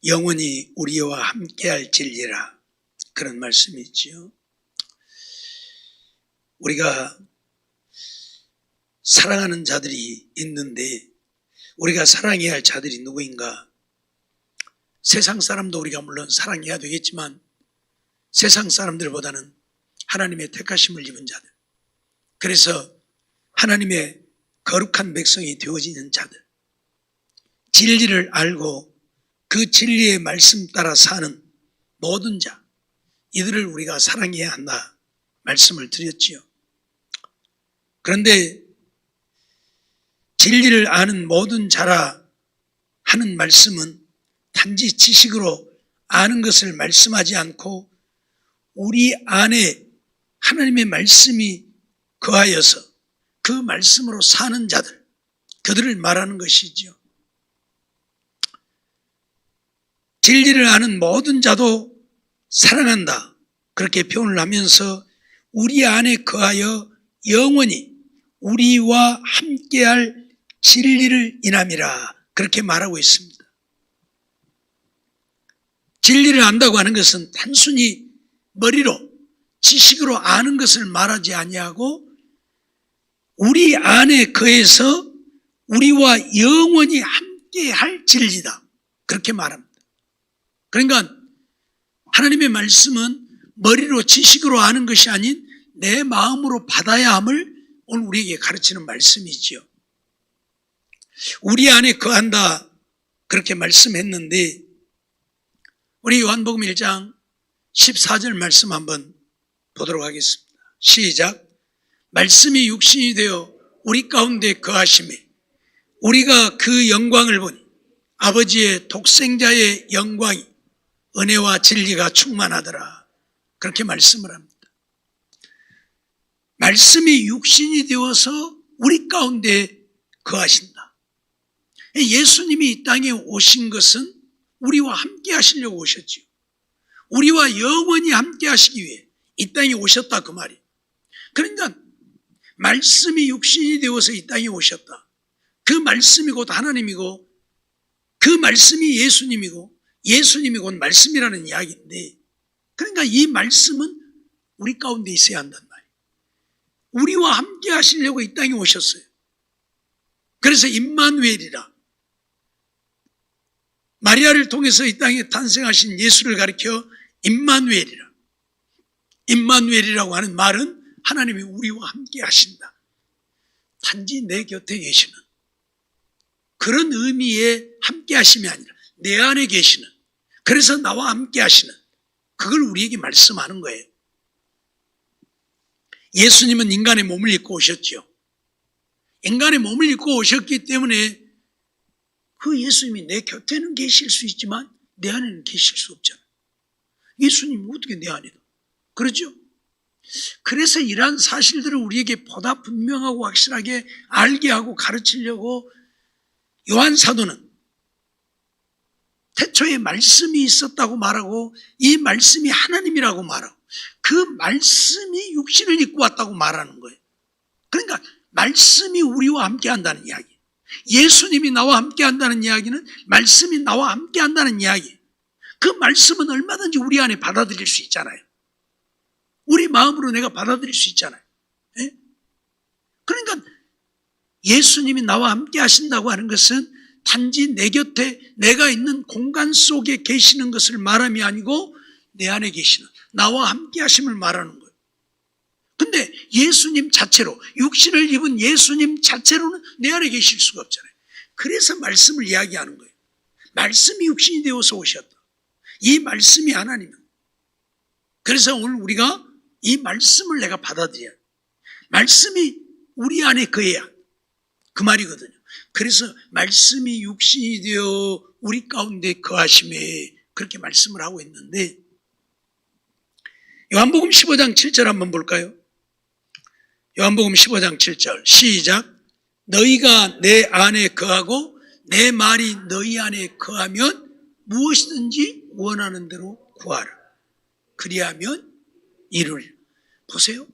영원히 우리와 함께할 진리라, 그런 말씀이 있지요. 우리가 사랑하는 자들이 있는데 우리가 사랑해야 할 자들이 누구인가? 세상 사람도 우리가 물론 사랑해야 되겠지만 세상 사람들보다는 하나님의 택하심을 입은 자들, 그래서 하나님의 거룩한 백성이 되어지는 자들, 진리를 알고 그 진리의 말씀 따라 사는 모든 자, 이들을 우리가 사랑해야 한다 말씀을 드렸지요. 그런데 진리를 아는 모든 자라 하는 말씀은 단지 지식으로 아는 것을 말씀하지 않고 우리 안에 하나님의 말씀이 거하여서 그 말씀으로 사는 자들, 그들을 말하는 것이죠. 진리를 아는 모든 자도 사랑한다, 그렇게 표현을 하면서 우리 안에 거하여 영원히 우리와 함께할 진리를 인함이라, 그렇게 말하고 있습니다. 진리를 안다고 하는 것은 단순히 머리로 지식으로 아는 것을 말하지 아니하고 우리 안에 거해서 우리와 영원히 함께할 진리다, 그렇게 말합니다. 그러니까 하나님의 말씀은 머리로 지식으로 아는 것이 아닌 내 마음으로 받아야 함을 오늘 우리에게 가르치는 말씀이지요. 우리 안에 거한다, 그렇게 말씀했는데 우리 요한복음 1장 14절 말씀 한번 보도록 하겠습니다. 시작. 말씀이 육신이 되어 우리 가운데 거하심에 우리가 그 영광을 보니 아버지의 독생자의 영광이 은혜와 진리가 충만하더라, 그렇게 말씀을 합니다. 말씀이 육신이 되어서 우리 가운데 거하신다. 예수님이 이 땅에 오신 것은 우리와 함께 하시려고 오셨지요. 우리와 영원히 함께 하시기 위해 이 땅에 오셨다, 그 말이에요. 그러니까 말씀이 육신이 되어서 이 땅에 오셨다. 그 말씀이 곧 하나님이고 그 말씀이 예수님이고 예수님이 곧 말씀이라는 이야기인데, 그러니까 이 말씀은 우리 가운데 있어야 한단 말이에요. 우리와 함께 하시려고 이 땅에 오셨어요. 그래서 임마누엘이라, 마리아를 통해서 이 땅에 탄생하신 예수를 가리켜 임마누엘이라, 임마누엘이라고 하는 말은 하나님이 우리와 함께 하신다, 단지 내 곁에 계시는 그런 의미의 함께 하심이 아니라 내 안에 계시는, 그래서 나와 함께 하시는, 그걸 우리에게 말씀하는 거예요. 예수님은 인간의 몸을 입고 오셨죠. 인간의 몸을 입고 오셨기 때문에 그 예수님이 내 곁에는 계실 수 있지만 내 안에는 계실 수 없잖아요. 예수님이 어떻게 내 안에다, 그렇죠? 그래서 이러한 사실들을 우리에게 보다 분명하고 확실하게 알게 하고 가르치려고 요한 사도는 태초에 말씀이 있었다고 말하고 이 말씀이 하나님이라고 말하고 그 말씀이 육신을 입고 왔다고 말하는 거예요. 그러니까 말씀이 우리와 함께 한다는 이야기, 예수님이 나와 함께 한다는 이야기는 말씀이 나와 함께 한다는 이야기. 그 말씀은 얼마든지 우리 안에 받아들일 수 있잖아요. 우리 마음으로 내가 받아들일 수 있잖아요. 예? 그러니까 예수님이 나와 함께 하신다고 하는 것은 단지 내 곁에 내가 있는 공간 속에 계시는 것을 말함이 아니고 내 안에 계시는 나와 함께 하심을 말하는 거예요. 근데 예수님 자체로, 육신을 입은 예수님 자체로는 내 안에 계실 수가 없잖아요. 그래서 말씀을 이야기하는 거예요. 말씀이 육신이 되어서 오셨다. 이 말씀이 하나님이에요. 그래서 오늘 우리가 이 말씀을 내가 받아들여야 해요. 말씀이 우리 안에 거해야, 그 말이거든요. 그래서 말씀이 육신이 되어 우리 가운데 거하심에, 그렇게 말씀을 하고 있는데, 요한복음 15장 7절 한번 볼까요? 요한복음 15장 7절 시작. 너희가 내 안에 거하고 내 말이 너희 안에 거하면 무엇이든지 원하는 대로 구하라. 그리하면 이루리라. 보세요.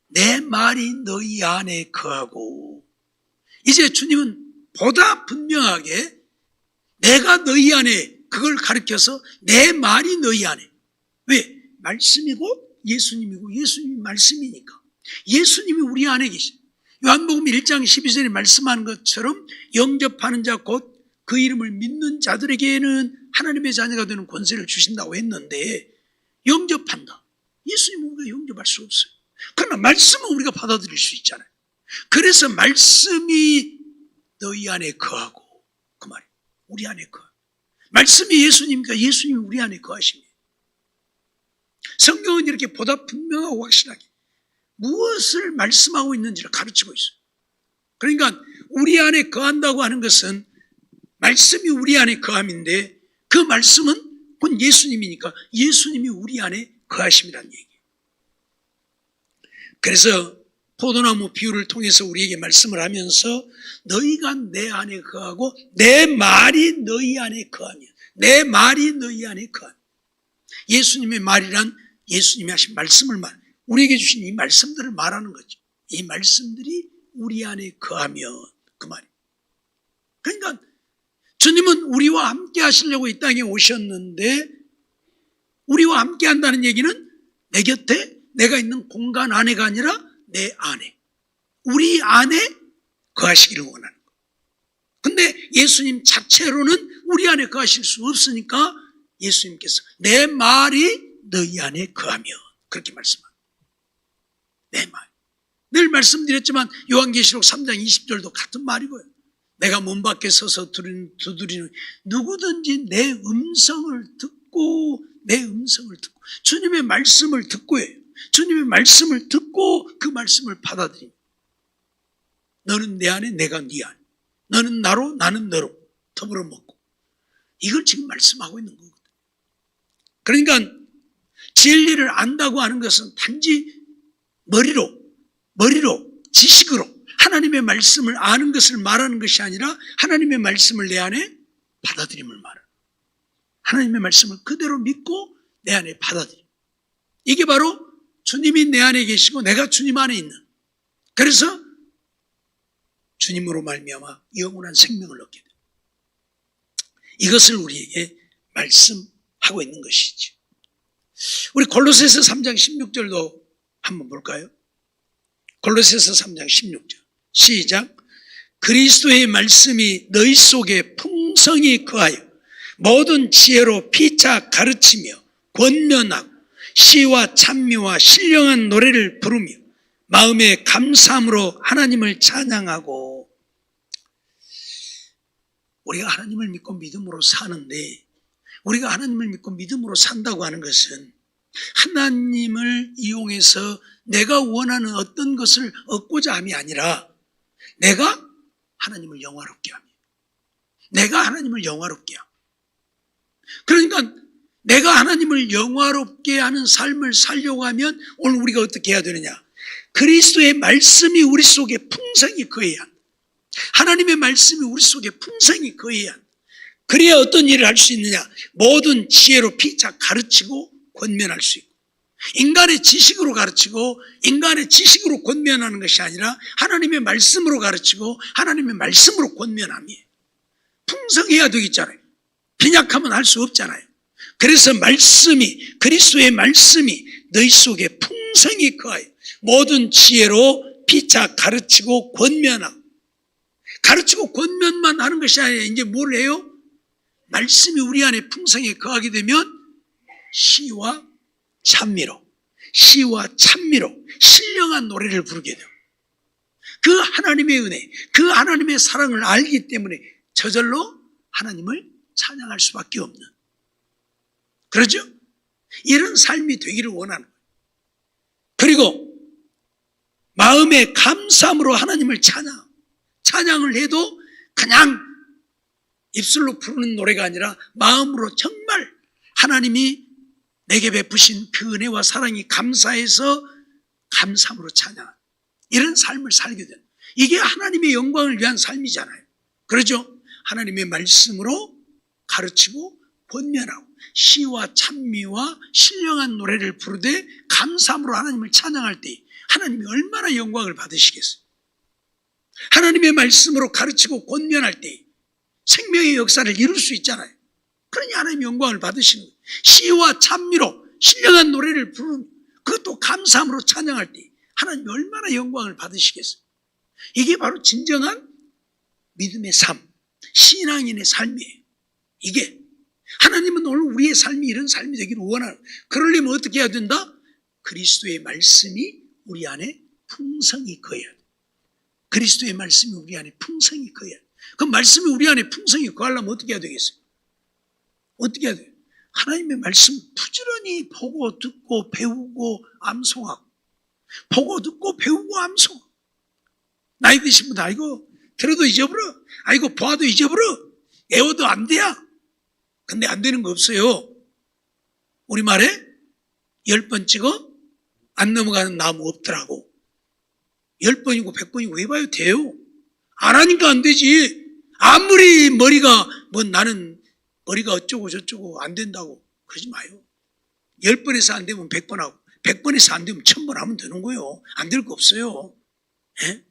내 말이 너희 안에 거하고, 이제 주님은 보다 분명하게 내가 너희 안에 그걸 가르쳐서 내 말이 너희 안에. 왜? 말씀이고 예수님이고 예수님이 말씀이니까. 예수님이 우리 안에 계시. 요한복음 1장 12절에 말씀하는 것처럼 영접하는 자 곧 그 이름을 믿는 자들에게는 하나님의 자녀가 되는 권세를 주신다고 했는데 영접한다. 예수님은 우리가 영접할 수 없어요. 그러나 말씀은 우리가 받아들일 수 있잖아요. 그래서 말씀이 너희 안에 거하고, 그 말이에요. 우리 안에 거하고. 말씀이 예수님이니까 예수님이 우리 안에 거하십니다. 성경은 이렇게 보다 분명하고 확실하게 무엇을 말씀하고 있는지를 가르치고 있어요. 그러니까 우리 안에 거한다고 하는 것은 말씀이 우리 안에 거함인데 그 말씀은 곧 예수님이니까 예수님이 우리 안에 거하심이라는 얘기예요. 그래서 포도나무 비유를 통해서 우리에게 말씀을 하면서 너희가 내 안에 거하고 내 말이 너희 안에 거하며 내 말이 너희 안에 거하며 예수님의 말이란 예수님이 하신 말씀을 우리에게 주신 이 말씀들을 말하는 거죠. 이 말씀들이 우리 안에 거하며 그 말이에요. 그러니까 주님은 우리와 함께 하시려고 이 땅에 오셨는데 우리와 함께 한다는 얘기는 내 곁에 내가 있는 공간 안에가 아니라 내 안에 우리 안에 거하시기를 원하는 거예요. 근데 예수님 자체로는 우리 안에 거하실 수 없으니까 예수님께서 내 말이 너희 안에 거하며 그렇게 말씀합니다. 내 말. 늘 말씀드렸지만 요한계시록 3장 20절도 같은 말이고요. 내가 문 밖에 서서 두드리는 누구든지 내 음성을 듣고 주님의 말씀을 듣고예요. 주님의 말씀을 듣고 그 말씀을 받아들입니다. 너는 내 안에 내가 네 안에 너는 나로 나는 너로 더불어 먹고 이걸 지금 말씀하고 있는 거거든요. 그러니까 진리를 안다고 하는 것은 단지 머리로 지식으로 하나님의 말씀을 아는 것을 말하는 것이 아니라 하나님의 말씀을 내 안에 받아들임을 말해요. 하나님의 말씀을 그대로 믿고 내 안에 받아들임. 이게 바로 주님이 내 안에 계시고 내가 주님 안에 있는, 그래서 주님으로 말미암아 영원한 생명을 얻게 됩니다. 이것을 우리에게 말씀하고 있는 것이죠. 우리 골로새서 3장 16절도 한번 볼까요? 골로새서 3장 16절 시작. 그리스도의 말씀이 너희 속에 풍성히 거하여 모든 지혜로 피차 가르치며 권면하고 시와 찬미와 신령한 노래를 부르며 마음의 감사함으로 하나님을 찬양하고. 우리가 하나님을 믿고 믿음으로 사는데 우리가 하나님을 믿고 믿음으로 산다고 하는 것은 하나님을 이용해서 내가 원하는 어떤 것을 얻고자 함이 아니라 내가 하나님을 영화롭게 합니다. 내가 하나님을 영화롭게 합니다. 그러니까 내가 하나님을 영화롭게 하는 삶을 살려고 하면 오늘 우리가 어떻게 해야 되느냐? 그리스도의 말씀이 우리 속에 풍성히 거해야 한다. 하나님의 말씀이 우리 속에 풍성히 거해야 한다. 그래야 어떤 일을 할 수 있느냐? 모든 지혜로 피차 가르치고 권면할 수 있고, 인간의 지식으로 가르치고 인간의 지식으로 권면하는 것이 아니라 하나님의 말씀으로 가르치고 하나님의 말씀으로 권면함이에요. 풍성해야 되겠잖아요. 빈약하면 할 수 없잖아요. 그래서 말씀이, 그리스도의 말씀이 너희 속에 풍성히 거하여 모든 지혜로 피차 가르치고 권면하고, 가르치고 권면만 하는 것이 아니라 이제 뭘 해요? 말씀이 우리 안에 풍성히 거하게 되면 시와 찬미로 신령한 노래를 부르게 돼요. 그 하나님의 은혜, 그 하나님의 사랑을 알기 때문에 저절로 하나님을 찬양할 수밖에 없는, 그렇죠? 이런 삶이 되기를 원하는 거예요. 그리고 마음의 감사함으로 하나님을 찬양을 해도 그냥 입술로 부르는 노래가 아니라 마음으로 정말 하나님이 내게 베푸신 그 은혜와 사랑이 감사해서 감사함으로 찬양하는 이런 삶을 살게 되는, 이게 하나님의 영광을 위한 삶이잖아요. 그렇죠? 하나님의 말씀으로 가르치고 권면하고 시와 찬미와 신령한 노래를 부르되 감사함으로 하나님을 찬양할 때 하나님이 얼마나 영광을 받으시겠어요? 하나님의 말씀으로 가르치고 권면할 때 생명의 역사를 이룰 수 있잖아요. 그러니 하나님 영광을 받으시는 거예요. 시와 찬미로 신령한 노래를 부르는, 그것도 감사함으로 찬양할 때 하나님 얼마나 영광을 받으시겠어요. 이게 바로 진정한 믿음의 삶, 신앙인의 삶이에요. 이게 하나님은 오늘 우리의 삶이 이런 삶이 되기를 원하는, 그러려면 어떻게 해야 된다? 그리스도의 말씀이 우리 안에 풍성히 거해야 돼. 그리스도의 말씀이 우리 안에 풍성히 거해야 돼. 그 말씀이 우리 안에 풍성히 거하려면 어떻게 해야 되겠어요? 어떻게 해야 돼요? 하나님의 말씀 부지런히 보고 듣고 배우고 암송하고, 보고 듣고 배우고 암송하고. 나이 드신 분들 아이고 들어도 잊어버려, 아이고 보아도 잊어버려, 애워도 안 돼야. 근데 안 되는 거 없어요. 우리말에 10번 찍어 안 넘어가는 나무 없더라고. 10번이고 100번이고 해봐야 돼요. 안 하니까 안 되지. 아무리 머리가 뭐 나는 머리가 어쩌고 저쩌고 안 된다고 그러지 마요. 10번에서 안 되면 100번 하고, 100번에서 안 되면 1000번 하면 되는 거예요. 안 될 거 없어요. 예?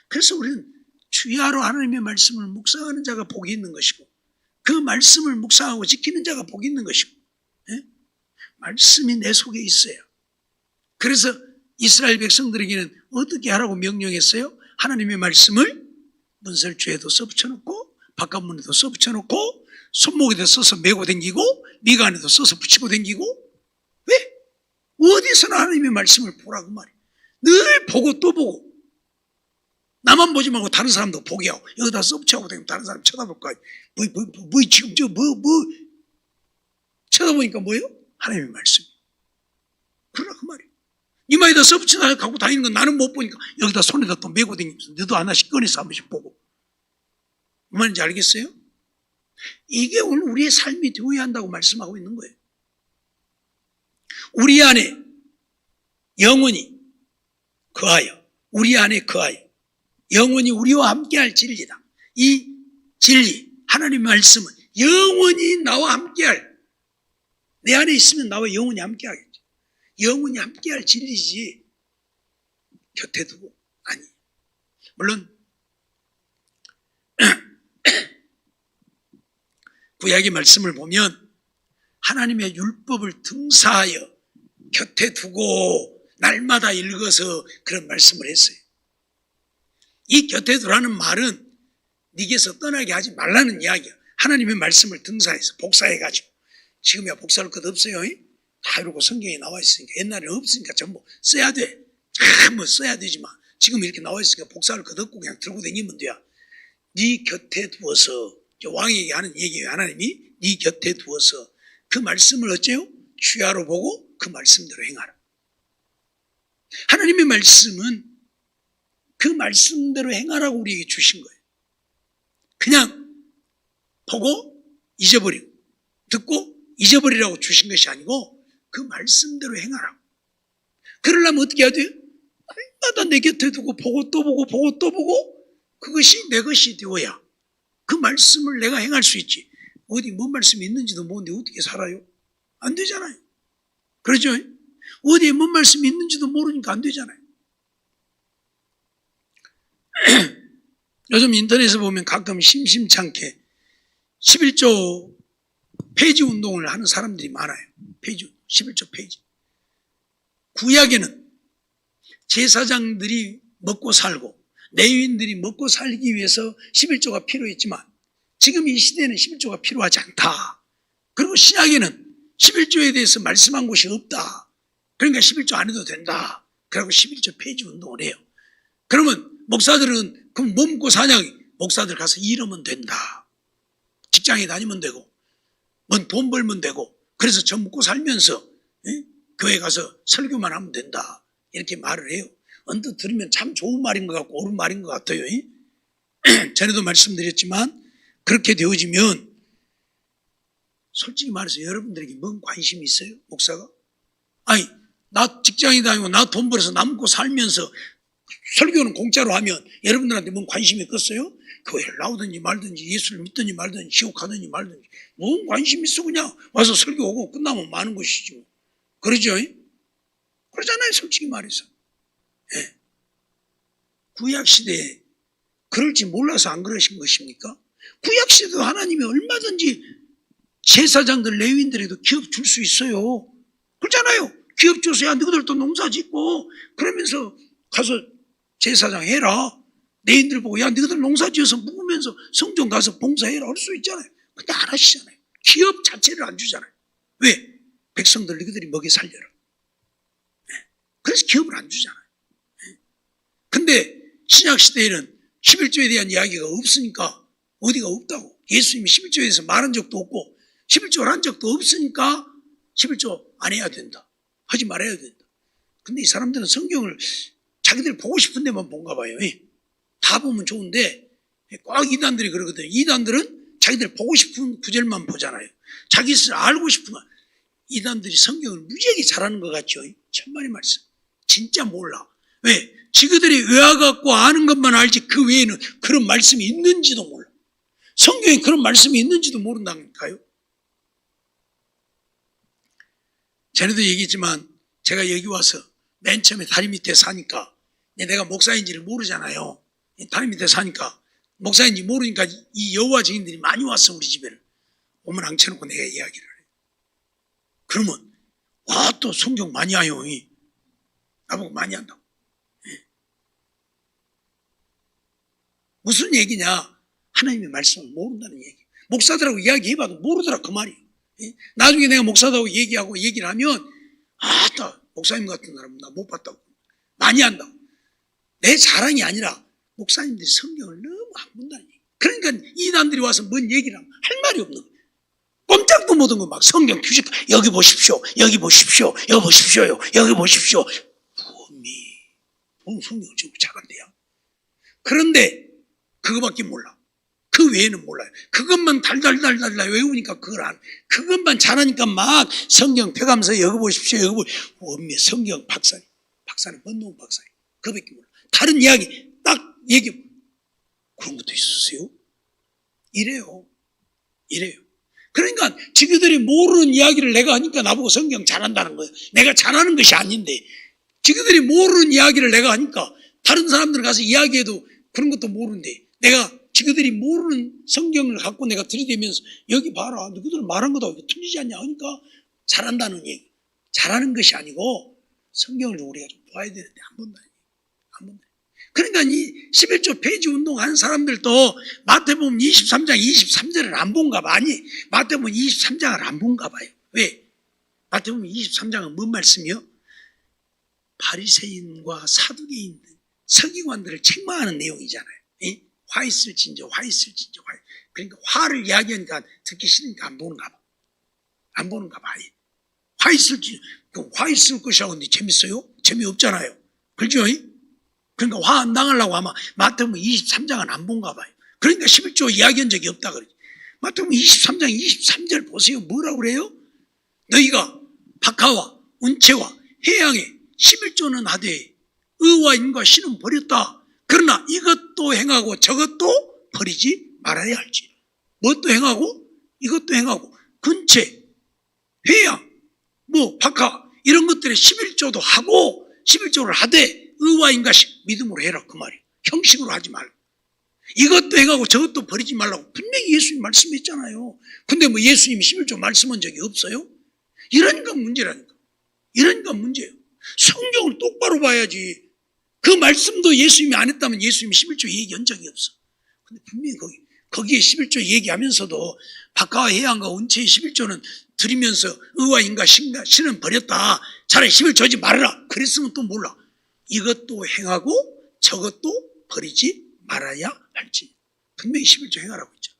그래서 우리는 주야로 하나님의 말씀을 묵상하는 자가 복이 있는 것이고, 그 말씀을 묵상하고 지키는 자가 복이 있는 것이고, 예? 말씀이 내 속에 있어요. 그래서 이스라엘 백성들에게는 어떻게 하라고 명령했어요? 하나님의 말씀을 문설주에도 써붙여놓고 바깥문에도 써붙여놓고 손목에도 써서 메고 댕기고 미간에도 써서 붙이고 댕기고. 왜? 어디서나 하나님의 말씀을 보라고 말이에요. 늘 보고 또 보고. 나만 보지 말고 다른 사람도 보게 하고, 여기다 써붙여하고 다니면 다른 사람 쳐다볼 거야. 지금 쳐다보니까 뭐예요? 하나님의 말씀. 그러라고 말이에요. 이마에다 써붙여 갖고 다니는 건 나는 못 보니까 여기다 손에다 또 메고 다니면서 너도 하나씩 꺼내서 한 번씩 보고. 뭐 말인지 알겠어요? 이게 오늘 우리의 삶이 되어야 한다고 말씀하고 있는 거예요. 우리 안에 영원히 거하여, 우리 안에 거하여 영원히 우리와 함께할 진리다. 이 진리, 하나님의 말씀은 영원히 나와 함께할, 내 안에 있으면 나와 영원히 함께하겠죠. 영원히 함께할 진리지 곁에 두고 아니. 물론 구약의 말씀을 보면 하나님의 율법을 등사하여 곁에 두고 날마다 읽어서 그런 말씀을 했어요. 이 곁에 두라는 말은 네게서 떠나게 하지 말라는 이야기야. 하나님의 말씀을 등사해서 복사해가지고. 지금이야 복사할 것 없어요. 다 이러고 성경에 나와 있으니까. 옛날에는 없으니까 전부 써야 돼. 뭐 써야 되지만 지금 이렇게 나와 있으니까 복사할 것 없고 그냥 들고 다니면 돼요. 네 곁에 두어서, 왕에게 하는 얘기예요. 하나님이 네 곁에 두어서 그 말씀을 어째요? 주야로 보고 그 말씀대로 행하라. 하나님의 말씀은 그 말씀대로 행하라고 우리에게 주신 거예요. 그냥 보고 잊어버리고 듣고 잊어버리라고 주신 것이 아니고 그 말씀대로 행하라고. 그러려면 어떻게 해야 돼요? 날마다 내 곁에 두고 보고 또 보고 보고 또 보고, 그것이 내 것이 되어야 그 말씀을 내가 행할 수 있지. 어디 뭔 말씀이 있는지도 모르는데 어떻게 살아요? 안 되잖아요. 그렇죠? 어디에 뭔 말씀이 있는지도 모르니까 안 되잖아요. 요즘 인터넷에 보면 가끔 심심찮게 11조 폐지 운동을 하는 사람들이 많아요. 폐지, 11조 폐지. 구약에는 제사장들이 먹고 살고 레위인들이 먹고 살기 위해서 11조가 필요했지만 지금 이 시대에는 11조가 필요하지 않다. 그리고 신약에는 11조에 대해서 말씀한 곳이 없다. 그러니까 11조 안 해도 된다. 그러고 11조 폐지 운동을 해요. 그러면 목사들은 그럼 뭐 먹고 사냐? 목사들 가서 일하면 된다. 직장에 다니면 되고 뭔 돈 벌면 되고, 그래서 저 먹고 살면서 교회 가서 설교만 하면 된다. 이렇게 말을 해요. 언뜻 들으면 참 좋은 말인 것 같고 옳은 말인 것 같아요. 전에도 말씀드렸지만 그렇게 되어지면 솔직히 말해서 여러분들에게 뭔 관심이 있어요? 목사가? 아니, 나 직장에 다니고 나 돈 벌어서 나 먹고 살면서 설교는 공짜로 하면 여러분들한테 뭔 관심이 있겠어요? 교회를 나오든지 말든지 예수를 믿든지 말든지 지옥 가든지 말든지 뭔 관심 있어. 그냥 와서 설교하고 끝나면 많은 것이지 뭐. 그러죠? 그러잖아요, 솔직히 말해서. 예. 구약시대에 그럴지 몰라서 안 그러신 것입니까? 구약시대도 하나님이 얼마든지 제사장들 레위인들에도 기업 줄 수 있어요. 그렇잖아요. 기업 줘서야 너희들도 농사 짓고 그러면서 가서 제사장 해라. 레위인들 보고 야 너희들 농사 지어서 묵으면서 성전 가서 봉사해라 할 수 있잖아요. 근데 안 하시잖아요. 기업 자체를 안 주잖아요. 왜? 백성들 너희들이 먹여 살려라. 그래서 기업을 안 주잖아요. 근데 신약시대에는 11조에 대한 이야기가 없으니까 어디가 없다고. 예수님이 11조에서 말한 적도 없고 11조를 한 적도 없으니까 11조 안 해야 된다. 하지 말아야 된다. 근데 이 사람들은 성경을 자기들 보고 싶은 데만 본가 봐요. 다 보면 좋은데 꼭 이단들이 그러거든요. 이단들은 자기들 보고 싶은 구절만 보잖아요. 자기 스스로 알고 싶은 거. 이단들이 성경을 무지하게 잘하는 것 같죠. 천만의 말씀. 진짜 몰라. 왜? 지그들이 외워갖고 아는 것만 알지 그 외에는 그런 말씀이 있는지도 몰라. 성경에 그런 말씀이 있는지도 모른다니까요. 전에도 얘기했지만 제가 여기 와서 맨 처음에 다리 밑에 사니까 내가 목사인지를 모르잖아요. 다리 밑에 사니까 목사인지 모르니까 이 여호와 증인들이 많이 왔어 우리 집에를. 오면 앉혀놓고 내가 이야기를 해. 그러면 와 또 성경 많이 해요. 나보고 많이 한다고. 무슨 얘기냐? 하나님의 말씀을 모른다는 얘기. 목사들하고 이야기해봐도 모르더라 그 말이에요. 나중에 내가 목사들하고 얘기하고 얘기를 하면 또 목사님 같은 사람은 나 못 봤다고 많이 한다고. 내 자랑이 아니라 목사님들이 성경을 너무 안 본다는 얘기. 그러니까 이단들이 와서 뭔 얘기를 하면 할 말이 없는 거예요. 꼼짝도 못한 거 막 성경 규칙 여기 보십시오. 여기 보십시오. 여기 보십시오요. 여기 보십시오. 성경을 지금 잘한대요. 그런데 그거밖에 몰라. 그 외에는 몰라요. 그것만 달달달달 외우니까 그걸 안. 그것만 잘하니까 막 성경 펴가면서 여기 보십시오. 여기 보십시오. 성경 박사님. 박사는 원농 박사님. 그거밖에 몰라. 다른 이야기 딱 얘기. 그런 것도 있었어요. 이래요. 그러니까 지그들이 모르는 이야기를 내가 하니까 나보고 성경 잘한다는 거예요. 내가 잘하는 것이 아닌데 지그들이 모르는 이야기를 내가 하니까 다른 사람들 가서 이야기해도 그런 것도 모르는데 내가 지그들이 모르는 성경을 갖고 내가 들이대면서 여기 봐라 너희들 말한 거다 틀리지 않냐 하니까 잘한다는 얘기. 잘하는 것이 아니고 성경을 우리가 좀 봐야 되는데 안 본다. 그러니까 이 11조 폐지 운동하는 사람들도 마태복음 23장 23절을 안 본가 봐. 아니 마태복음 23장을 안 본가 봐요. 왜? 마태복음 23장은 뭔 말씀이요? 바리새인과 사두개인들 서기관들을 책망하는 내용이잖아요. 화 있을진저. 그러니까 화를 이야기하니까 듣기 싫으니까 안 보는가 봐. 화 있을 것이라고 하는데 재밌어요? 재미없잖아요. 그렇죠? 그러니까 화 안 당하려고 아마 마태복음 23장은 안 본가 봐요. 그러니까 11조 이야기한 적이 없다 그러죠. 마태복음 23장 23절 보세요. 뭐라고 그래요? 너희가 박하와 운채와 해양에 11조는 하되 의와 인과 신은 버렸다. 그러나 이것도 행하고 저것도 버리지 말아야 할지. 뭣도 행하고 이것도 행하고 근채, 회양, 박하 이런 것들에 11조도 하고 11조를 하되 의와 인과 신 믿음으로 해라 그 말이에요. 형식으로 하지 말고. 이것도 행하고 저것도 버리지 말라고 분명히 예수님 말씀했잖아요. 근데 예수님이 11조 말씀한 적이 없어요? 이러니까 문제라니까. 문제예요. 성경을 똑바로 봐야지. 그 말씀도 예수님이 안 했다면 예수님이 11조 얘기한 적이 없어. 근데 분명히 거기에 11조 얘기하면서도 박하와 해양과 운채의 11조는 드리면서 의와 인과 신은 버렸다. 차라리 11조 하지 말아라. 그랬으면 또 몰라. 이것도 행하고 저것도 버리지 말아야 할지. 분명히 11조 행하라고 했죠.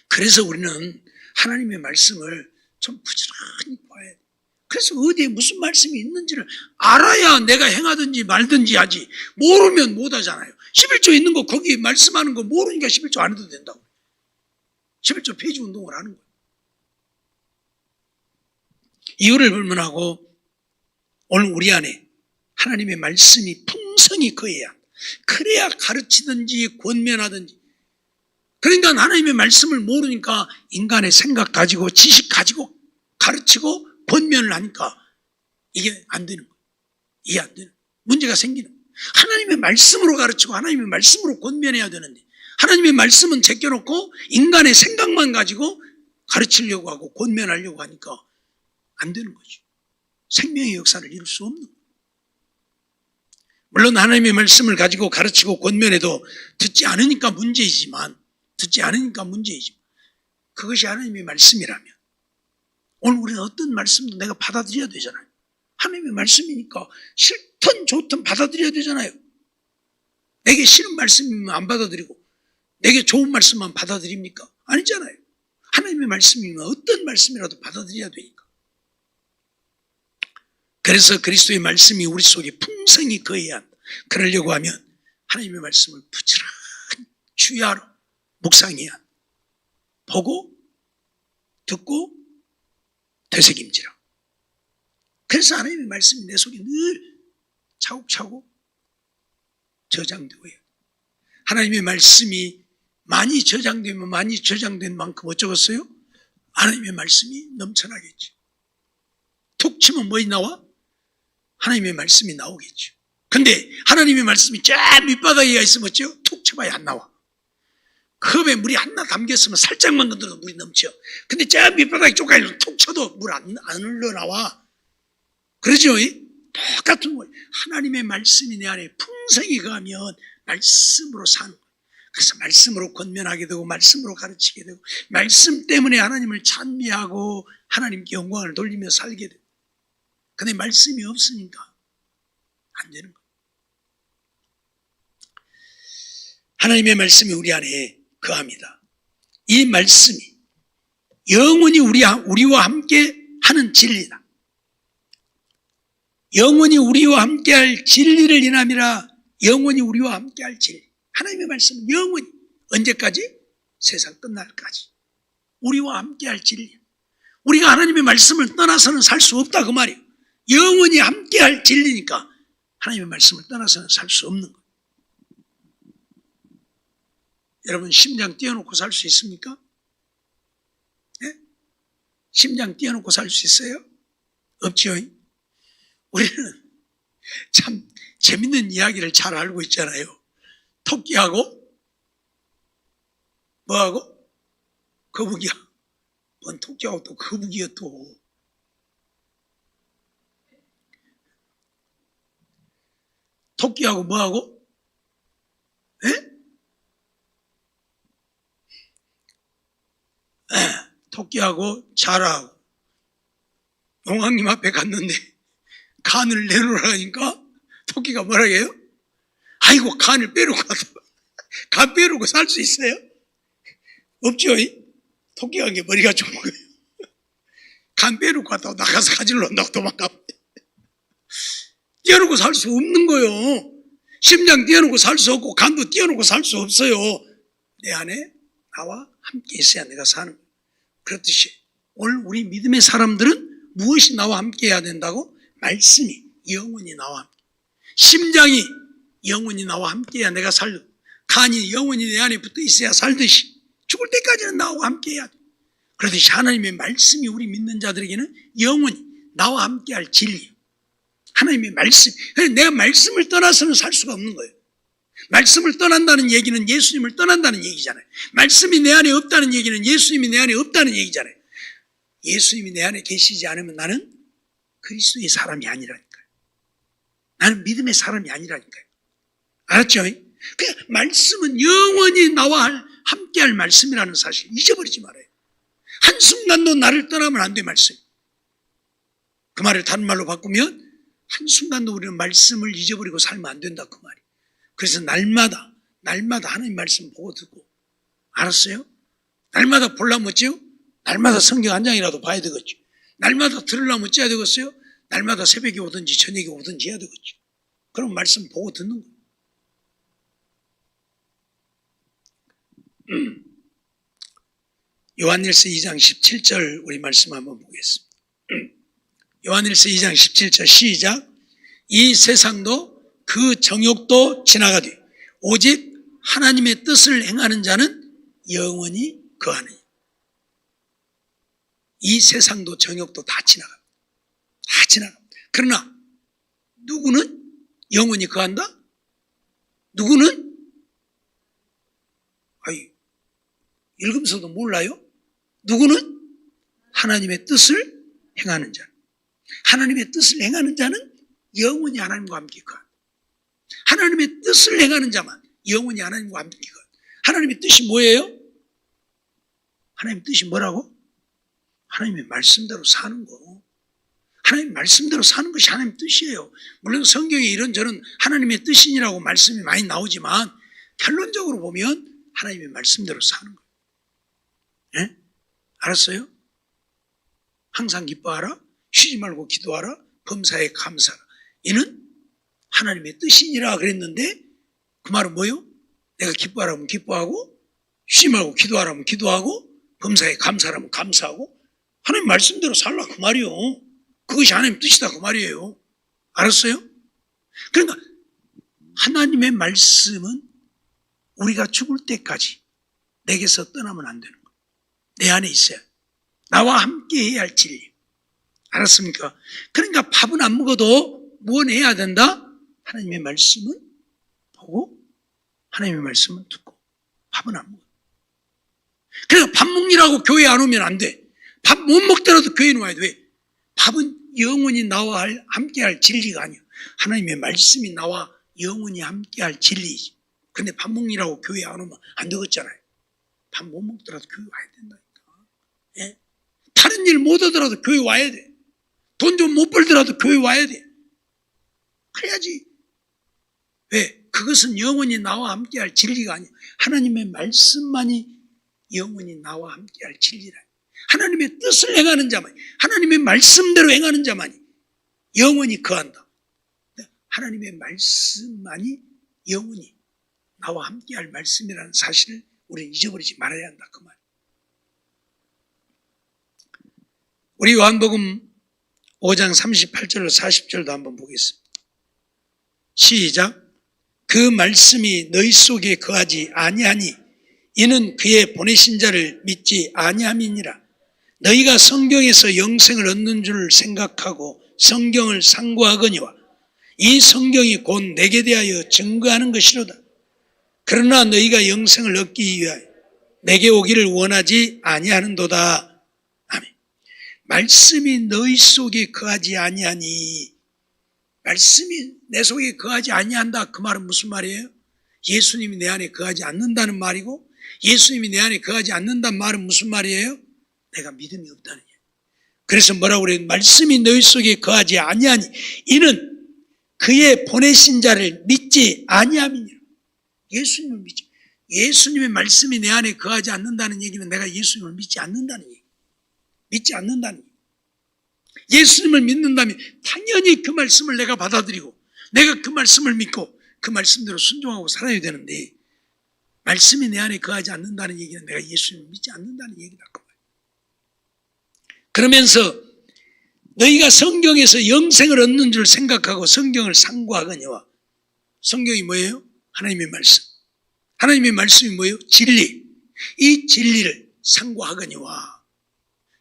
그래서 우리는 하나님의 말씀을 좀 부지런히 봐야 돼. 그래서 어디에 무슨 말씀이 있는지를 알아야 내가 행하든지 말든지 하지. 모르면 못 하잖아요. 11조 있는 거 거기 말씀하는 거 모르니까 11조 안 해도 된다고. 11조 폐지 운동을 하는 거예요. 이유를 불문하고 오늘 우리 안에 하나님의 말씀이 풍성히 거해야, 그래야 가르치든지 권면하든지. 그러니까 하나님의 말씀을 모르니까 인간의 생각 가지고 지식 가지고 가르치고 권면을 하니까 이게 안 되는 거예요. 이해 안 되는 거예요. 문제가 생기는 거예요. 하나님의 말씀으로 가르치고 하나님의 말씀으로 권면해야 되는데 하나님의 말씀은 제껴놓고 인간의 생각만 가지고 가르치려고 하고 권면하려고 하니까 안 되는 거죠. 생명의 역사를 이룰 수 없는 거예요. 물론 하나님의 말씀을 가지고 가르치고 권면해도 듣지 않으니까 문제이지만 그것이 하나님의 말씀이라면 오늘 우리는 어떤 말씀도 내가 받아들여야 되잖아요. 하나님의 말씀이니까 싫든 좋든 받아들여야 되잖아요. 내게 싫은 말씀이면 안 받아들이고 내게 좋은 말씀만 받아들입니까? 아니잖아요. 하나님의 말씀이면 어떤 말씀이라도 받아들여야 되니까. 그래서 그리스도의 말씀이 우리 속에 풍성히 거해야 한다. 그러려고 하면 하나님의 말씀을 부지런히 주야로 묵상해야 한다. 보고 듣고 되새김질하고. 그래서 하나님의 말씀이 내 속에 늘 차곡차곡 저장되어야 해요. 하나님의 말씀이 많이 저장되면 많이 저장된 만큼 어쩌겠어요? 하나님의 말씀이 넘쳐나겠죠. 툭 치면 뭐이 나와? 하나님의 말씀이 나오겠죠. 근데 하나님의 말씀이 저 밑바닥에 있으면 어째요? 툭 쳐봐야 안 나와. 컵에 물이 하나 담겼으면 살짝만 건드려도 물이 넘쳐. 근데 저 밑바닥에 쪼가리로 툭 쳐도 물 안 흘러나와. 그러죠? 똑같은 거예요. 하나님의 말씀이 내 안에 풍성히 가면 말씀으로 사는 거예요. 그래서 말씀으로 권면하게 되고 말씀으로 가르치게 되고 말씀 때문에 하나님을 찬미하고 하나님께 영광을 돌리며 살게 돼요. 근데 말씀이 없으니까 안 되는 거예요. 하나님의 말씀이 우리 안에 거합니다. 이 말씀이 영원히 우리와 함께 하는 진리다. 영원히 우리와 함께할 진리를 인함이라. 영원히 우리와 함께할 진리. 하나님의 말씀은 영원히 언제까지? 세상 끝날까지 우리와 함께할 진리. 우리가 하나님의 말씀을 떠나서는 살 수 없다 그 말이에요. 영원히 함께할 진리니까 하나님의 말씀을 떠나서는 살 수 없는 거예요. 여러분 심장 띄워놓고 살 수 있습니까? 네? 심장 띄워놓고 살 수 있어요? 없지요. 우리는 참 재밌는 이야기를 잘 알고 있잖아요. 토끼하고 뭐하고? 거북이야. 뭔 토끼하고 또 거북이야 또. 토끼하고 뭐하고? 에? 토끼하고 자라하고. 용왕님 앞에 갔는데 간을 내놓으라니까 토끼가 뭐라 해요? 아이고 간을 빼놓고 간 빼놓고 살 수 있어요? 없죠. 토끼가 게 머리가 좋은 거예요. 간 빼놓고 갔다고 나가서 가지러 온다고 도망가면 띄워놓고 살 수 없는 거예요. 심장 띄워놓고 살 수 없고 간도 띄워놓고 살 수 없어요. 내 안에 나와 함께 있어야 내가 사는 거예요. 그렇듯이 오늘 우리 믿음의 사람들은 무엇이 나와 함께 해야 된다고? 말씀이 영원히 나와 함께. 심장이 영원히 나와 함께 해야 내가 살고, 간이 영원히 내 안에 붙어 있어야 살듯이 죽을 때까지는 나와 함께 해야 돼. 그렇듯이 하나님의 말씀이 우리 믿는 자들에게는 영원히 나와 함께 할 진리예요. 하나님의 말씀. 내가 말씀을 떠나서는 살 수가 없는 거예요. 말씀을 떠난다는 얘기는 예수님을 떠난다는 얘기잖아요. 말씀이 내 안에 없다는 얘기는 예수님이 내 안에 없다는 얘기잖아요. 예수님이 내 안에 계시지 않으면 나는 그리스도의 사람이 아니라니까요. 나는 믿음의 사람이 아니라니까요. 알았죠? 그 말씀은 영원히 나와 함께할 말씀이라는 사실 잊어버리지 말아요. 한순간도 나를 떠나면 안 돼. 말씀. 그 말을 다른 말로 바꾸면 한순간도 우리는 말씀을 잊어버리고 살면 안 된다 그 말이에요. 그래서 날마다 하나님 말씀 보고 듣고. 알았어요? 날마다 보려면 어째요? 날마다 성경 한 장이라도 봐야 되겠죠. 날마다 들으려면 어째야 되겠어요? 날마다 새벽에 오든지 저녁에 오든지 해야 되겠죠. 그럼 말씀 보고 듣는 거예요. 요한일서 2장 17절 우리 말씀 한번 보겠습니다. 요한일서 2장 17절 시작. 이 세상도 그 정욕도 지나가되 오직 하나님의 뜻을 행하는 자는 영원히 거하느니. 이 세상도 정욕도 다 지나갑니다. 다 지나갑니다. 그러나 누구는 영원히 거한다? 누구는 아이, 읽으면서도 몰라요? 누구는? 하나님의 뜻을 행하는 자. 하나님의 뜻을 행하는 자는 영원히 하나님과 함께 거한다. 하나님의 뜻을 행하는 자만 영원히 하나님과 함께 거한다. 하나님의 뜻이 뭐예요? 하나님의 뜻이 뭐라고? 하나님의 말씀대로 사는 거. 하나님의 말씀대로 사는 것이 하나님의 뜻이에요. 물론 성경에 이런저런 하나님의 뜻이라고 말씀이 많이 나오지만 결론적으로 보면 하나님의 말씀대로 사는 거예요. 네? 알았어요? 항상 기뻐하라, 쉬지 말고 기도하라, 범사에 감사하라. 이는 하나님의 뜻이니라 그랬는데 그 말은 뭐예요? 내가 기뻐하라면 기뻐하고 쉬지 말고 기도하라면 기도하고 범사에 감사하라면 감사하고 하나님 말씀대로 살라 그 말이요. 그것이 하나님 뜻이다 그 말이에요. 알았어요? 그러니까 하나님의 말씀은 우리가 죽을 때까지 내게서 떠나면 안 되는 거예요. 내 안에 있어야 돼. 나와 함께 해야 할 진리. 알았습니까? 그러니까 밥은 안 먹어도 무엇 해야 된다? 하나님의 말씀은 보고 하나님의 말씀은 듣고 밥은 안 먹어. 그러니까 밥 먹느라고 교회 안 오면 안 돼. 밥 못 먹더라도 교회는 와야 돼. 왜? 밥은 영원히 나와 함께 할 진리가 아니야. 하나님의 말씀이 나와 영원히 함께 할 진리이지. 근데 밥 먹느라고 교회 안 오면 안 되겠잖아요. 밥 못 먹더라도 교회 와야 된다니까. 예? 다른 일 못 하더라도 교회 와야 돼. 돈 좀 못 벌더라도 교회 와야 돼. 그래야지. 왜? 그것은 영원히 나와 함께 할 진리가 아니야. 하나님의 말씀만이 영원히 나와 함께 할 진리라. 하나님의 뜻을 행하는 자만이, 하나님의 말씀대로 행하는 자만이 영원히 거한다. 하나님의 말씀만이 영원히 나와 함께 할 말씀이라는 사실을 우리는 잊어버리지 말아야 한다. 그 말. 우리 요한복음 5장 38절로 40절도 한번 보겠습니다. 시작. 그 말씀이 너희 속에 거하지 아니하니 이는 그의 보내신 자를 믿지 아니함이니라. 너희가 성경에서 영생을 얻는 줄 생각하고 성경을 상고하거니와 이 성경이 곧 내게 대하여 증거하는 것이로다. 그러나 너희가 영생을 얻기 위하여 내게 오기를 원하지 아니하는도다. 아멘. 말씀이 너희 속에 거하지 아니하니, 말씀이 내 속에 거하지 아니한다. 그 말은 무슨 말이에요? 예수님이 내 안에 거하지 않는다는 말이고, 예수님이 내 안에 거하지 않는다는 말은 무슨 말이에요? 내가 믿음이 없다는 얘기예요. 그래서 뭐라고 그래요? 말씀이 너희 속에 거하지 아니하니 이는 그의 보내신 자를 믿지 아니함이니라. 예수님을 믿지. 예수님의 말씀이 내 안에 거하지 않는다는 얘기는 내가 예수님을 믿지 않는다는 얘기. 믿지 않는다는 얘기. 예수님을 믿는다면 당연히 그 말씀을 내가 받아들이고 내가 그 말씀을 믿고 그 말씀대로 순종하고 살아야 되는데, 말씀이 내 안에 거하지 않는다는 얘기는 내가 예수님을 믿지 않는다는 얘기다. 그러면서 너희가 성경에서 영생을 얻는 줄 생각하고 성경을 상고하거니와, 성경이 뭐예요? 하나님의 말씀. 하나님의 말씀이 뭐예요? 진리. 이 진리를 상고하거니와,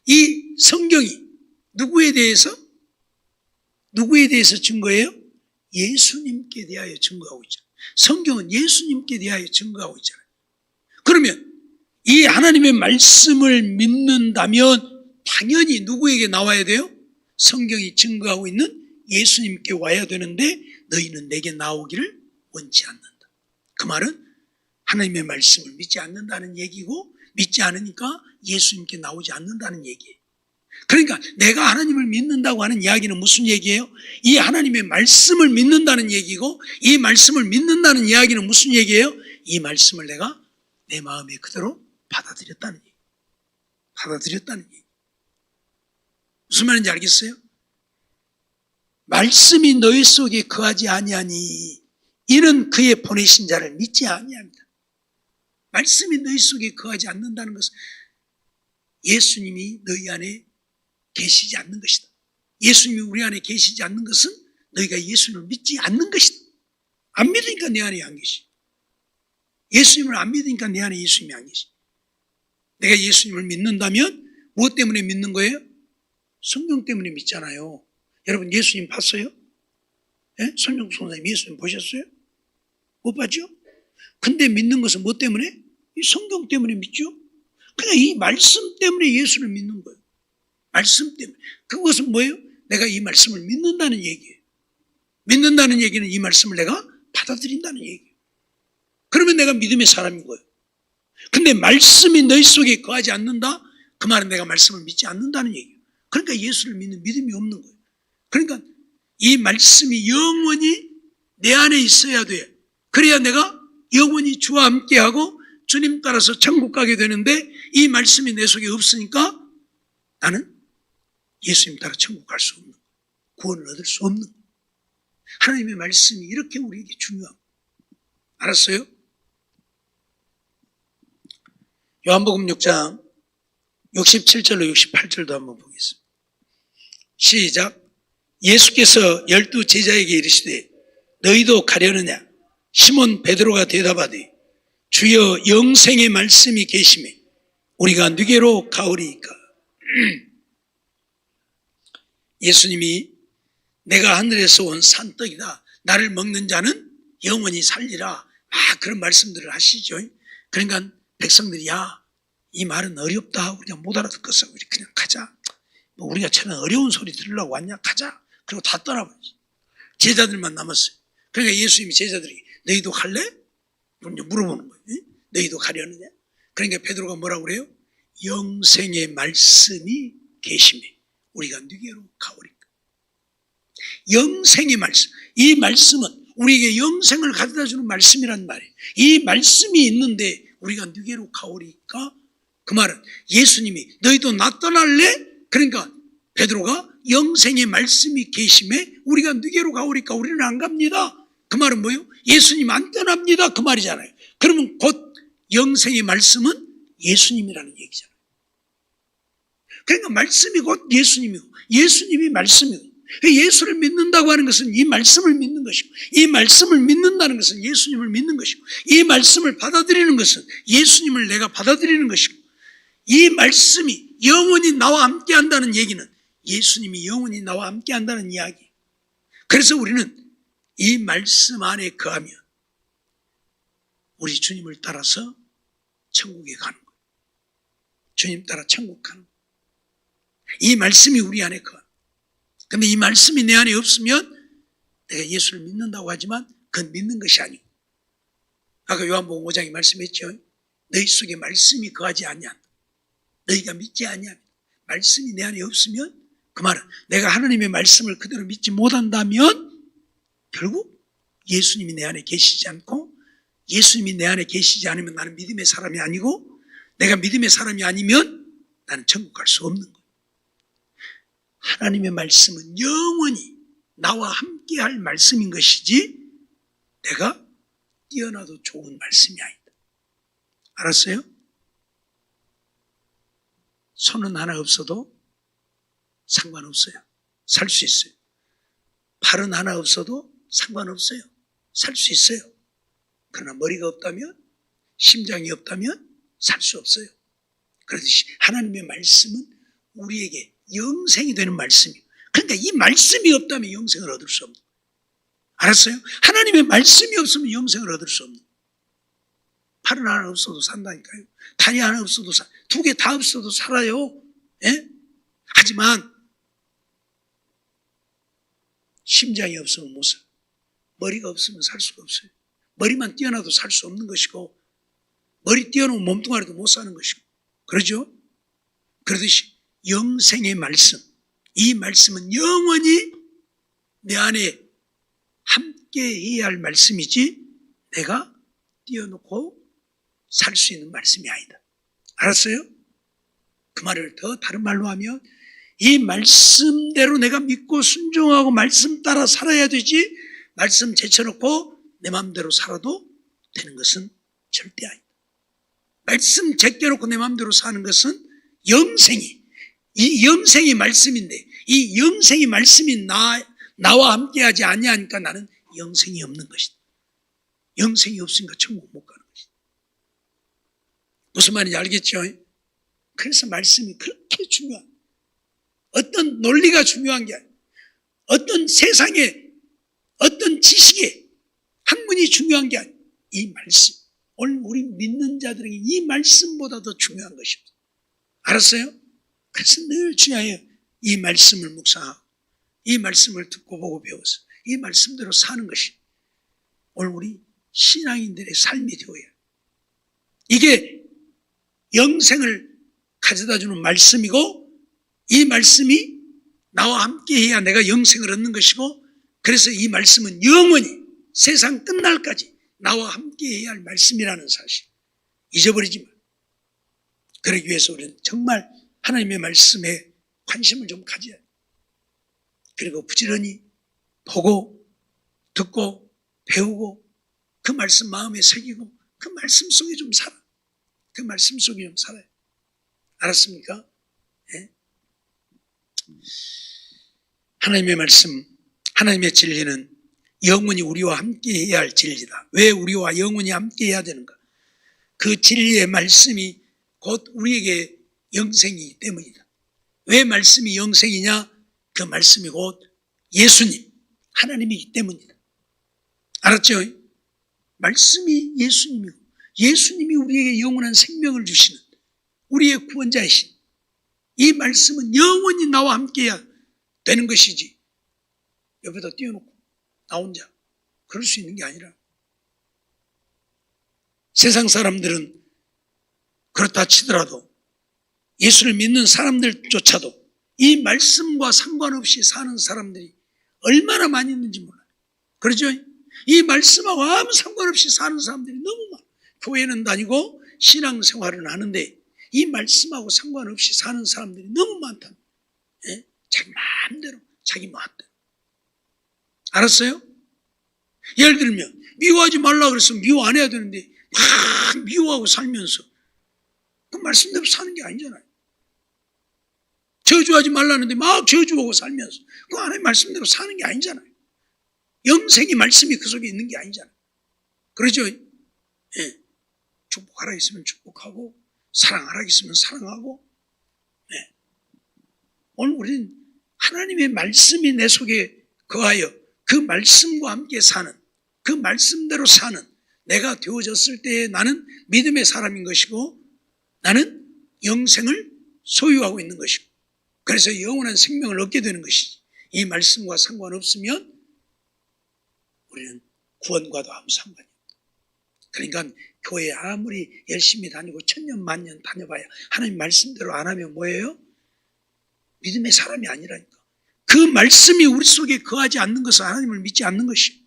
이 성경이 누구에 대해서 증거해요? 예수님께 대하여 증거하고 있잖아요. 성경은 예수님께 대하여 증거하고 있잖아요. 그러면 이 하나님의 말씀을 믿는다면 당연히 누구에게 나와야 돼요? 성경이 증거하고 있는 예수님께 와야 되는데 너희는 내게 나오기를 원치 않는다. 그 말은 하나님의 말씀을 믿지 않는다는 얘기고, 믿지 않으니까 예수님께 나오지 않는다는 얘기예요. 그러니까 내가 하나님을 믿는다고 하는 이야기는 무슨 얘기예요? 이 하나님의 말씀을 믿는다는 얘기고, 이 말씀을 믿는다는 이야기는 무슨 얘기예요? 이 말씀을 내가 내 마음에 그대로 받아들였다는 얘기. 받아들였다는 얘기. 무슨 말인지 알겠어요? 말씀이 너희 속에 거하지 아니하니 이는 그의 보내신 자를 믿지 아니합니다. 말씀이 너희 속에 거하지 않는다는 것은 예수님이 너희 안에 계시지 않는 것이다. 예수님이 우리 안에 계시지 않는 것은 너희가 예수님을 믿지 않는 것이다. 안 믿으니까 내 안에 안 계시. 예수님을 안 믿으니까 내 안에 예수님이 안 계시. 내가 예수님을 믿는다면 무엇 때문에 믿는 거예요? 성경 때문에 믿잖아요. 여러분 예수님 봤어요? 네? 손정숙 선생님 예수님 보셨어요? 못 봤죠? 근데 믿는 것은 무엇 때문에? 이 성경 때문에 믿죠. 그냥 이 말씀 때문에 예수를 믿는 거예요. 말씀 때문에. 그것은 뭐예요? 내가 이 말씀을 믿는다는 얘기예요. 믿는다는 얘기는 이 말씀을 내가 받아들인다는 얘기예요. 그러면 내가 믿음의 사람인 거예요. 근데 말씀이 너희 속에 거하지 않는다? 그 말은 내가 말씀을 믿지 않는다는 얘기예요. 그러니까 예수를 믿는 믿음이 없는 거예요. 그러니까 이 말씀이 영원히 내 안에 있어야 돼요. 그래야 내가 영원히 주와 함께하고 주님 따라서 천국 가게 되는데 이 말씀이 내 속에 없으니까 나는 예수님 따라 천국 갈 수 없는 거예요. 구원을 얻을 수 없는 거예요. 하나님의 말씀이 이렇게 우리에게 중요하고. 알았어요? 요한복음 6장 67절로 68절도 한번 보겠습니다. 시작. 예수께서 12 제자에게 이르시되 너희도 가려느냐? 시몬 베드로가 대답하되 주여 영생의 말씀이 계시매 우리가 누게로 가오리이까. 예수님이 내가 하늘에서 온 산떡이다. 나를 먹는 자는 영원히 살리라. 그런 말씀들을 하시죠. 그러니까 백성들이 이 말은 어렵다. 우리가 못 알아듣겠어. 우리 그냥 가자. 우리가 저는 어려운 소리 들으려고 왔냐? 가자. 그리고 다 떠나버렸어. 제자들만 남았어요. 그러니까 예수님이 제자들에게 너희도 갈래? 물어보는 거예요. 너희도 가려느냐? 그러니까 베드로가 뭐라고 그래요? 영생의 말씀이 계시매 우리가 누게로 가오리까. 영생의 말씀. 이 말씀은 우리에게 영생을 가져다주는 말씀이란 말이에요. 이 말씀이 있는데 우리가 누게로 가오리까? 그 말은 예수님이 너희도 나 떠날래? 그러니까 베드로가 영생의 말씀이 계심에 우리가 누게로 가오리까? 우리는 안 갑니다. 그 말은 뭐예요? 예수님 안 떠납니다. 그 말이잖아요. 그러면 곧 영생의 말씀은 예수님이라는 얘기잖아요. 그러니까 말씀이 곧 예수님이고 예수님이 말씀이고 예수를 믿는다고 하는 것은 이 말씀을 믿는 것이고 이 말씀을 믿는다는 것은 예수님을 믿는 것이고 이 말씀을 받아들이는 것은 예수님을 내가 받아들이는 것이고 이 말씀이 영원히 나와 함께 한다는 얘기는 예수님이 영원히 나와 함께 한다는 이야기. 그래서 우리는 이 말씀 안에 거하면 우리 주님을 따라서 천국에 가는 거예요. 주님 따라 천국 가는 거예요. 이 말씀이 우리 안에 거하는 거예요. 근데 이 말씀이 내 안에 없으면 내가 예수를 믿는다고 하지만 그건 믿는 것이 아니고 아까 요한복음 5장에 말씀했죠. 너희 속에 말씀이 거하지 아니한다. 너희가 믿지 아니하면 말씀이 내 안에 없으면 그 말은 내가 하나님의 말씀을 그대로 믿지 못한다면 결국 예수님이 내 안에 계시지 않고 예수님이 내 안에 계시지 않으면 나는 믿음의 사람이 아니고 내가 믿음의 사람이 아니면 나는 천국 갈 수 없는 거예요. 하나님의 말씀은 영원히 나와 함께할 말씀인 것이지 내가 뛰어나도 좋은 말씀이 아니다. 알았어요? 손은 하나 없어도 상관없어요. 살 수 있어요. 팔은 하나 없어도 상관없어요. 살 수 있어요. 그러나 머리가 없다면 심장이 없다면 살 수 없어요. 그렇듯이 하나님의 말씀은 우리에게 영생이 되는 말씀이에요. 그러니까 이 말씀이 없다면 영생을 얻을 수 없는 거예요. 알았어요? 하나님의 말씀이 없으면 영생을 얻을 수 없는 거예요. 팔은 하나 없어도 산다니까요. 다리 하나 없어도 두 개 다 없어도 살아요. 예? 하지만 심장이 없으면 못 살아요. 머리가 없으면 살 수가 없어요. 머리만 뛰어나도 살 수 없는 것이고 머리 뛰어놓은 몸뚱아리도 못 사는 것이고 그러죠? 그러듯이 영생의 말씀, 이 말씀은 영원히 내 안에 함께 해야 할 말씀이지 내가 뛰어놓고 살 수 있는 말씀이 아니다. 알았어요? 그 말을 더 다른 말로 하면 이 말씀대로 내가 믿고 순종하고 말씀 따라 살아야 되지 말씀 제쳐놓고 내 마음대로 살아도 되는 것은 절대 아니다. 말씀 제껴놓고 내 마음대로 사는 것은 이 영생이 말씀인데 이 영생이 말씀이 나와 함께하지 아니하니까 나는 영생이 없는 것이다. 영생이 없으니까 천국 못 가는 것이다. 무슨 말인지 알겠죠? 그래서 말씀이 그렇게 중요한 어떤 논리가 중요한 게 아니에요. 어떤 세상에 어떤 지식에 학문이 중요한 게 아니에요. 이 말씀. 오늘 우리 믿는 자들에게 이 말씀보다 더 중요한 것입니다. 알았어요? 그래서 늘 주야에 이 말씀을 묵상하고 이 말씀을 듣고 보고 배워서 이 말씀대로 사는 것이 오늘 우리 신앙인들의 삶이 되어야 해요. 이게 영생을 가져다주는 말씀이고 이 말씀이 나와 함께 해야 내가 영생을 얻는 것이고 그래서 이 말씀은 영원히 세상 끝날까지 나와 함께 해야 할 말씀이라는 사실 잊어버리지 마. 그러기 위해서 우리는 정말 하나님의 말씀에 관심을 좀 가져야 돼. 그리고 부지런히 보고 듣고 배우고 그 말씀 마음에 새기고 그 말씀 속에 좀 살아. 그 말씀 속에 좀 살아요. 알았습니까? 네? 하나님의 말씀, 하나님의 진리는 영원히 우리와 함께 해야 할 진리다. 왜 우리와 영원히 함께 해야 되는가? 그 진리의 말씀이 곧 우리에게 영생이기 때문이다. 왜 말씀이 영생이냐? 그 말씀이 곧 예수님, 하나님이기 때문이다. 알았죠? 말씀이 예수님이고 예수님이 우리에게 영원한 생명을 주시는 우리의 구원자이신 이 말씀은 영원히 나와 함께 해야 되는 것이지 옆에다 띄워놓고 나 혼자 그럴 수 있는 게 아니라 세상 사람들은 그렇다 치더라도 예수를 믿는 사람들조차도 이 말씀과 상관없이 사는 사람들이 얼마나 많이 있는지 몰라요. 그렇죠? 이 말씀하고 아무 상관없이 사는 사람들이 너무 많아요. 교회는 다니고 신앙생활은 하는데 이 말씀하고 상관없이 사는 사람들이 너무 많다. 예? 자기 마음대로 자기 마음대로. 알았어요? 예를 들면 미워하지 말라 그랬으면 미워 안 해야 되는데 막 미워하고 살면서 그 말씀대로 사는 게 아니잖아요. 저주하지 말라는데 막 저주하고 살면서 그 안에 말씀대로 사는 게 아니잖아요. 영생의 말씀이 그 속에 있는 게 아니잖아요. 그러죠? 예. 축복하라 했으면 축복하고 사랑하라 했으면 사랑하고. 예. 오늘 우리는 하나님의 말씀이 내 속에 거하여 그 말씀과 함께 사는 그 말씀대로 사는 내가 되어졌을 때에 나는 믿음의 사람인 것이고 나는 영생을 소유하고 있는 것이고 그래서 영원한 생명을 얻게 되는 것이지 이 말씀과 상관없으면 우리는 구원과도 아무 상관이 없다. 그러니까 교회에 아무리 열심히 다니고 천년 만년 다녀봐야 하나님 말씀대로 안 하면 뭐예요? 믿음의 사람이 아니라니까. 그 말씀이 우리 속에 거하지 않는 것은 하나님을 믿지 않는 것이에요.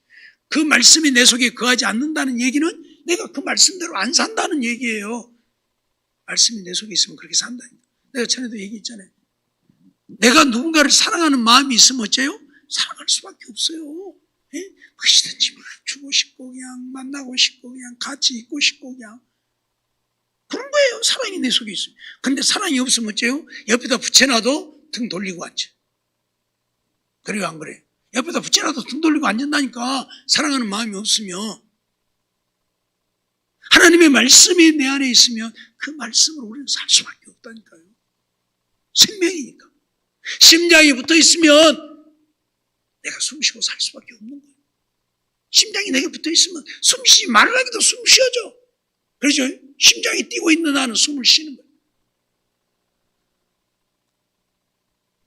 그 말씀이 내 속에 거하지 않는다는 얘기는 내가 그 말씀대로 안 산다는 얘기예요. 말씀이 내 속에 있으면 그렇게 산다니까. 내가 전에도 얘기했잖아요. 내가 누군가를 사랑하는 마음이 있으면 어째요? 사랑할 수밖에 없어요. 예? 무엇이든지 주고 싶고 그냥 만나고 싶고 그냥 같이 있고 싶고 그냥 그런 거예요. 사랑이 내 속에 있어요. 근데 사랑이 없으면 어째요? 옆에다 붙여놔도 등 돌리고 앉아. 그래요 안 그래요? 옆에다 붙여놔도 등 돌리고 앉는다니까. 사랑하는 마음이 없으면. 하나님의 말씀이 내 안에 있으면 그 말씀으로 우리는 살 수밖에 없다니까요. 생명이니까. 심장이 붙어 있으면 내가 숨 쉬고 살 수밖에 없는 거예요. 심장이 내게 붙어 있으면 숨 쉬지 말을 하기도 숨 쉬어져. 그렇죠? 심장이 뛰고 있는 나는 숨을 쉬는 거예요.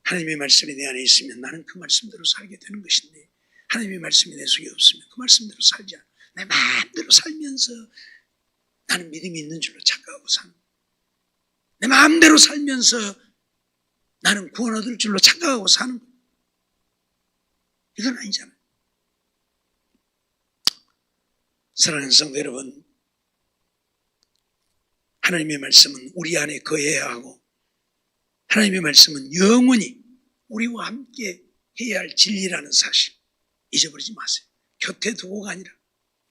하나님의 말씀이 내 안에 있으면 나는 그 말씀대로 살게 되는 것인데 하나님의 말씀이 내 속에 없으면 그 말씀대로 살지 않아. 내 마음대로 살면서 나는 믿음이 있는 줄로 착각하고 사는 거예요. 내 마음대로 살면서 나는 구원 얻을 줄로 착각하고 사는 거예요. 이건 아니잖아요. 사랑하는 성도 여러분, 하나님의 말씀은 우리 안에 거해야 하고 하나님의 말씀은 영원히 우리와 함께 해야 할 진리라는 사실 잊어버리지 마세요. 곁에 두고가 아니라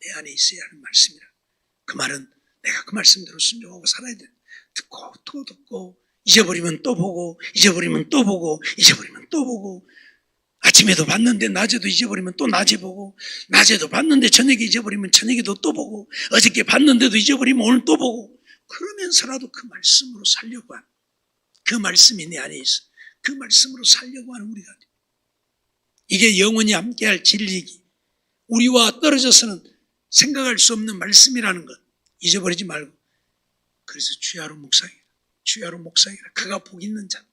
내 안에 있어야 하는 말씀이라. 그 말은 내가 그 말씀대로 순종하고 살아야 돼. 듣고 또 듣고 잊어버리면 또 보고 잊어버리면 또 보고 잊어버리면 또 보고 아침에도 봤는데 낮에도 잊어버리면 또 낮에 보고 낮에도 봤는데 저녁에 잊어버리면 저녁에도 또 보고 어저께 봤는데도 잊어버리면 오늘 또 보고 그러면서라도 그 말씀으로 살려고 하는 그 말씀이 내 안에 있어. 그 말씀으로 살려고 하는 우리가 돼. 이게 영원히 함께할 진리이기 우리와 떨어져서는 생각할 수 없는 말씀이라는 것 잊어버리지 말고. 그래서 주야로 묵상해라. 주야로 묵상해라. 그가 복 있는 자다.